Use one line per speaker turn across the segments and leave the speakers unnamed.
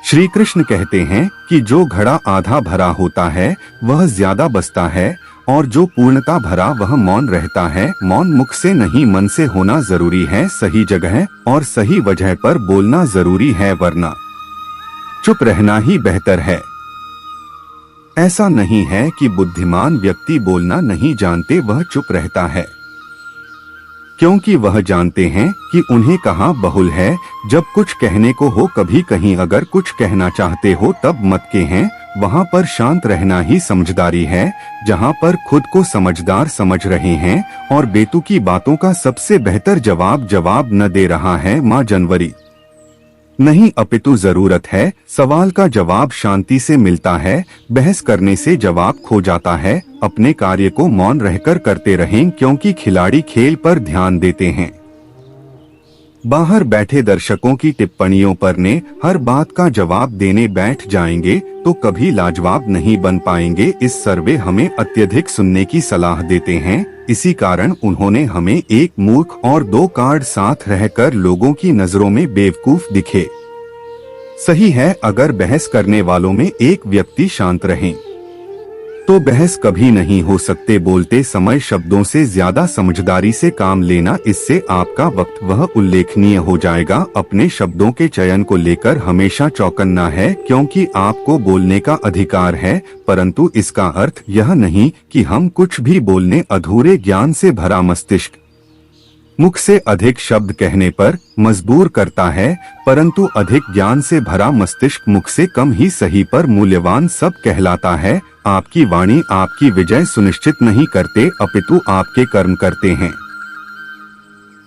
श्री कृष्ण कहते हैं कि जो घड़ा आधा भरा होता है वह ज्यादा बसता है और जो पूर्णता भरा वह मौन रहता है। मौन मुख से नहीं मन से होना जरूरी है। सही जगह और सही वजह पर बोलना जरूरी है, वरना चुप रहना ही बेहतर है। ऐसा नहीं है कि बुद्धिमान व्यक्ति बोलना नहीं जानते, वह चुप रहता है क्योंकि वह जानते हैं कि उन्हें कहाँ बहुल है। जब कुछ कहने को हो, कभी कहीं अगर कुछ कहना चाहते हो तब मत कहें, वहाँ पर शांत रहना ही समझदारी है। जहाँ पर खुद को समझदार समझ रहे हैं और बेतुकी बातों का सबसे बेहतर जवाब न दे रहा है माँ जनवरी नहीं, अपितु जरूरत है। सवाल का जवाब शांति से मिलता है, बहस करने से जवाब खो जाता है। अपने कार्य को मौन रहकर करते रहें क्योंकि खिलाड़ी खेल पर ध्यान देते हैं। बाहर बैठे दर्शकों की टिप्पणियों पर ने हर बात का जवाब देने बैठ जाएंगे तो कभी लाजवाब नहीं बन पाएंगे। इस सर्वे हमें अत्यधिक सुनने की सलाह देते हैं। इसी कारण उन्होंने हमें एक मूर्ख और 2 कार्ड साथ रहकर लोगों की नजरों में बेवकूफ दिखे। सही है, अगर बहस करने वालों में एक व्यक्ति शांत रहे तो बहस कभी नहीं हो सकते। बोलते समय शब्दों से ज्यादा समझदारी से काम लेना, इससे आपका वक्त वह उल्लेखनीय हो जाएगा। अपने शब्दों के चयन को लेकर हमेशा चौकन्ना है क्योंकि आपको बोलने का अधिकार है, परंतु इसका अर्थ यह नहीं कि हम कुछ भी बोलने। अधूरे ज्ञान से भरा मस्तिष्क मुख से अधिक शब्द कहने पर मजबूर करता है, परंतु अधिक ज्ञान से भरा मस्तिष्क मुख से कम ही सही पर मूल्यवान सब कहलाता है। आपकी वाणी आपकी विजय सुनिश्चित नहीं करते, अपितु आपके कर्म करते हैं।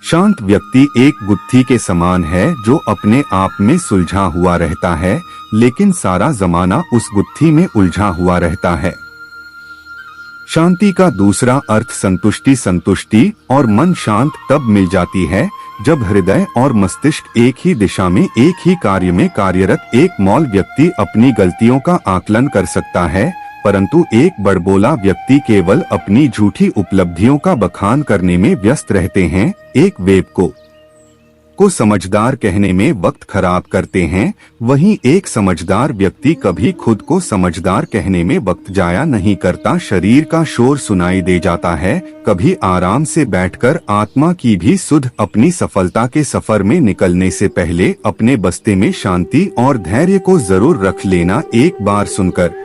शांत व्यक्ति एक गुत्थी के समान है जो अपने आप में सुलझा हुआ रहता है, लेकिन सारा जमाना उस गुत्थी में उलझा हुआ रहता है। शांति का दूसरा अर्थ संतुष्टि। संतुष्टि और मन शांत तब मिल जाती है जब हृदय और मस्तिष्क एक ही दिशा में एक ही कार्य में कार्यरत। एक मौन व्यक्ति अपनी गलतियों का आकलन कर सकता है, परंतु एक बड़बोला व्यक्ति केवल अपनी झूठी उपलब्धियों का बखान करने में व्यस्त रहते हैं। एक वेब को समझदार कहने में वक्त खराब करते हैं, वहीं एक समझदार व्यक्ति कभी खुद को समझदार कहने में वक्त जाया नहीं करता। शरीर का शोर सुनाई दे जाता है, कभी आराम से बैठकर आत्मा की भी सुध। अपनी सफलता के सफर में निकलने से पहले अपने बस्ते में शांति और धैर्य को जरूर रख लेना। एक बार सुनकर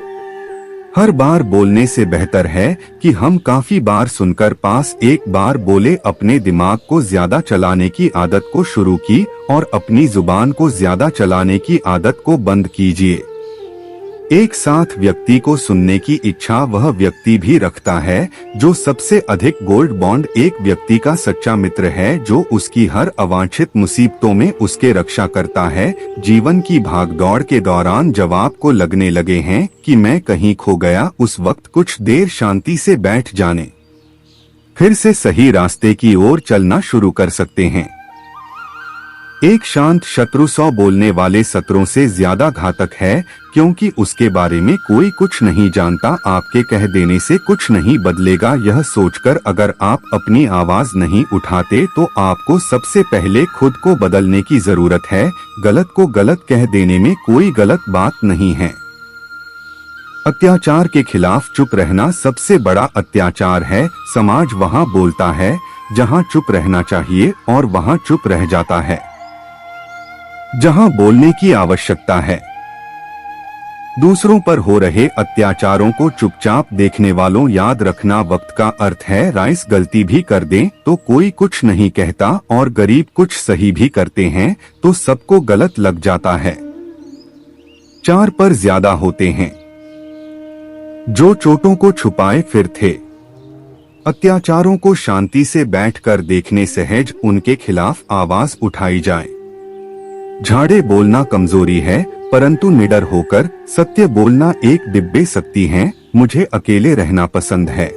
हर बार बोलने से बेहतर है कि हम काफी बार सुनकर पास एक बार बोले। अपने दिमाग को ज्यादा चलाने की आदत को शुरू की और अपनी जुबान को ज्यादा चलाने की आदत को बंद कीजिए। एक साथ व्यक्ति को सुनने की इच्छा वह व्यक्ति भी रखता है जो सबसे अधिक गोल्ड बॉन्ड। एक व्यक्ति का सच्चा मित्र है जो उसकी हर अवांछित मुसीबतों में उसके रक्षा करता है। जीवन की भागदौड़ के दौरान जब आपको लगने लगे हैं कि मैं कहीं खो गया, उस वक्त कुछ देर शांति से बैठ जाने, फिर से सही रास्ते की ओर चलना शुरू कर सकते हैं। एक शांत शत्रु 100 बोलने वाले शत्रुओं से ज्यादा घातक है क्योंकि उसके बारे में कोई कुछ नहीं जानता। आपके कह देने से कुछ नहीं बदलेगा। यह सोचकर अगर आप अपनी आवाज नहीं उठाते तो आपको सबसे पहले खुद को बदलने की जरूरत है। गलत को गलत कह देने में कोई गलत बात नहीं है। अत्याचार के खिलाफ चुप रहना सबसे बड़ा अत्याचार है। समाज वहाँ बोलता है जहाँ चुप रहना चाहिए और वहाँ चुप रह जाता है जहाँ बोलने की आवश्यकता है। दूसरों पर हो रहे अत्याचारों को चुपचाप देखने वालों, याद रखना वक्त का अर्थ है। राइस गलती भी कर दें तो कोई कुछ नहीं कहता और गरीब कुछ सही भी करते हैं तो सबको गलत लग जाता है। 4 पर ज्यादा होते हैं जो चोटों को छुपाए फिर थे। अत्याचारों को शांति से बैठकर देखने, सहज उनके खिलाफ आवाज उठाई जाए। झाड़े बोलना कमजोरी है, परंतु निडर होकर सत्य बोलना एक दिव्य शक्ति है। मुझे अकेले रहना पसंद है।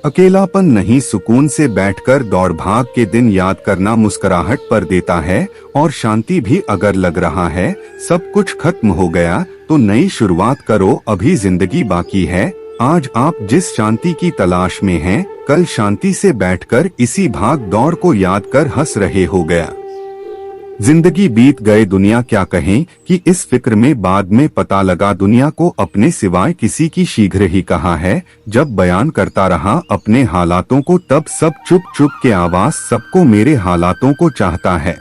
अकेलापन नहीं, सुकून से बैठकर दौड़ भाग के दिन याद करना मुस्कुराहट पर देता है। और शांति भी अगर लग रहा है सब कुछ खत्म हो गया तो नई शुरुआत करो, अभी जिंदगी बाकी है। आज आप जिस शांति की तलाश में हैं, कल शांति से बैठकर इसी भाग दौड़ को याद कर हंस रहे हो गया। जिंदगी बीत गए दुनिया क्या कहें कि इस फिक्र में बाद में पता लगा दुनिया को अपने सिवाय किसी की शीघ्र ही कहा है। जब बयान करता रहा अपने हालातों को तब सब चुप चुप के आवाज सबको मेरे हालातों को चाहता है।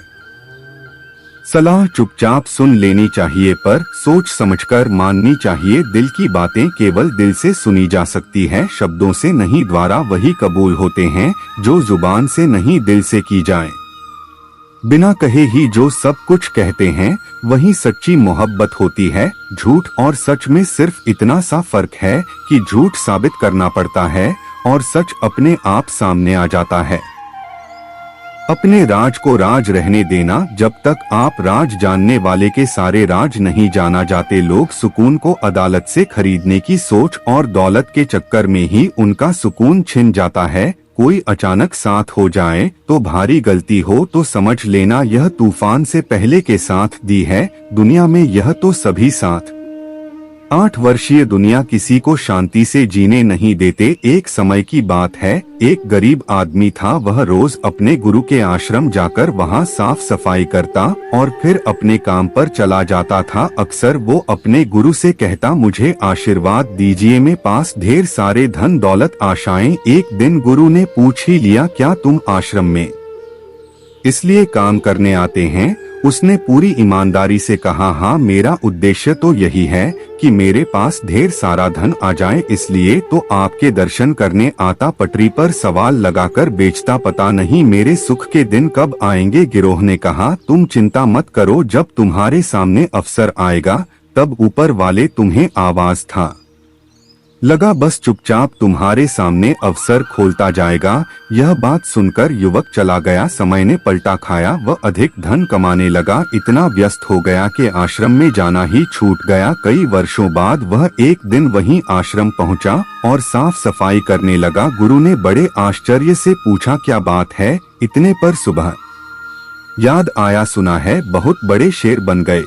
सलाह चुपचाप सुन लेनी चाहिए पर सोच समझकर माननी चाहिए। दिल की बातें केवल दिल से सुनी जा सकती है, शब्दों से नहीं। द्वारा वही कबूल होते हैं जो जुबान से नहीं दिल से की जाए। बिना कहे ही जो सब कुछ कहते हैं वही सच्ची मोहब्बत होती है। झूठ और सच में सिर्फ इतना सा फर्क है कि झूठ साबित करना पड़ता है और सच अपने आप सामने आ जाता है। अपने राज को राज रहने देना। जब तक आप राज जानने वाले के सारे राज नहीं जाना जाते। लोग सुकून को अदालत से खरीदने की सोच और दौलत के चक्कर में ही उनका सुकून छिन जाता है। कोई अचानक साथ हो जाए तो भारी गलती हो तो समझ लेना यह तूफान से पहले के साथ दी है। दुनिया में यह तो सभी साथ। 8 वर्षीय दुनिया किसी को शांति से जीने नहीं देते। एक समय की बात है, एक गरीब आदमी था। वह रोज अपने गुरु के आश्रम जाकर वहां साफ सफाई करता और फिर अपने काम पर चला जाता था। अक्सर वो अपने गुरु से कहता, मुझे आशीर्वाद दीजिए, मेरे पास ढेर सारे धन दौलत आशाएं। एक दिन गुरु ने पूछ ही लिया, क्या तुम आश्रम में इसलिए काम करने आते हैं? उसने पूरी ईमानदारी से कहा, हाँ, मेरा उद्देश्य तो यही है कि मेरे पास ढेर सारा धन आ जाए, इसलिए तो आपके दर्शन करने आता। पटरी पर सवाल लगाकर बेचता, पता नहीं मेरे सुख के दिन कब आएंगे। गिरोह ने कहा, तुम चिंता मत करो, जब तुम्हारे सामने अवसर आएगा तब ऊपर वाले तुम्हें आवाज था लगा, बस चुपचाप तुम्हारे सामने अवसर खोलता जाएगा। यह बात सुनकर युवक चला गया। समय ने पलटा खाया, वह अधिक धन कमाने लगा। इतना व्यस्त हो गया कि आश्रम में जाना ही छूट गया। कई वर्षों बाद वह एक दिन वहीं आश्रम पहुंचा और साफ सफाई करने लगा। गुरु ने बड़े आश्चर्य से पूछा, क्या बात है? इतने पर सुबह याद आया, सुना है बहुत बड़े शेर बन गए।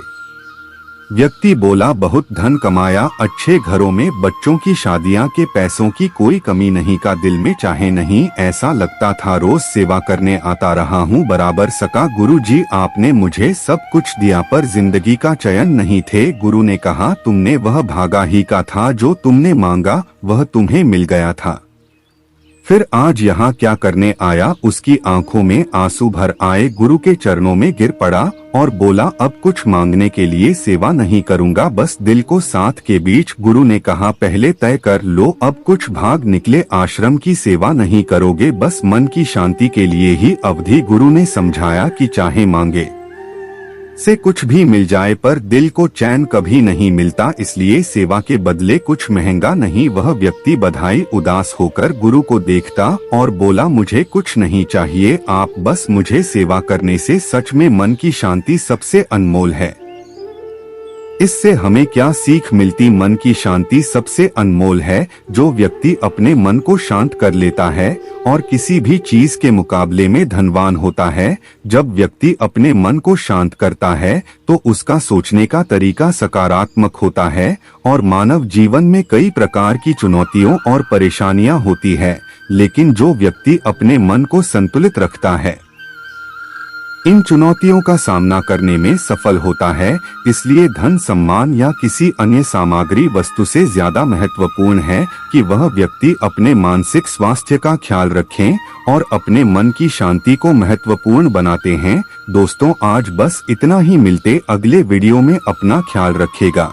व्यक्ति बोला, बहुत धन कमाया, अच्छे घरों में बच्चों की शादियां के पैसों की कोई कमी नहीं। का दिल में चाहे नहीं ऐसा लगता था। रोज सेवा करने आता रहा हूँ, बराबर सका। गुरु जी, आपने मुझे सब कुछ दिया पर जिंदगी का चयन नहीं थे। गुरु ने कहा, तुमने वह भागा ही का था, जो तुमने मांगा वह तुम्हें मिल गया था। फिर आज यहाँ क्या करने आया? उसकी आंखों में आंसू भर आए। गुरु के चरणों में गिर पड़ा और बोला, अब कुछ मांगने के लिए सेवा नहीं करूँगा, बस दिल को साथ के बीच। गुरु ने कहा, पहले तय कर लो, अब कुछ भाग निकले। आश्रम की सेवा नहीं करोगे, बस मन की शांति के लिए ही अवधि। गुरु ने समझाया कि चाहे मांगे से कुछ भी मिल जाए पर दिल को चैन कभी नहीं मिलता, इसलिए सेवा के बदले कुछ महंगा नहीं। वह व्यक्ति बधाई उदास होकर गुरु को देखता और बोला, मुझे कुछ नहीं चाहिए, आप बस मुझे सेवा करने से सच में मन की शांति सबसे अनमोल है। इससे हमें क्या सीख मिलती? मन की शांति सबसे अनमोल है। जो व्यक्ति अपने मन को शांत कर लेता है और किसी भी चीज के मुकाबले में धनवान होता है। जब व्यक्ति अपने मन को शांत करता है तो उसका सोचने का तरीका सकारात्मक होता है और मानव जीवन में कई प्रकार की चुनौतियों और परेशानियां होती है, लेकिन जो व्यक्ति अपने मन को संतुलित रखता है इन चुनौतियों का सामना करने में सफल होता है। इसलिए धन, सम्मान या किसी अन्य सामग्री वस्तु से ज्यादा महत्वपूर्ण है कि वह व्यक्ति अपने मानसिक स्वास्थ्य का ख्याल रखें और अपने मन की शांति को महत्वपूर्ण बनाते हैं। दोस्तों, आज बस इतना ही, मिलते अगले वीडियो में। अपना ख्याल रखिएगा।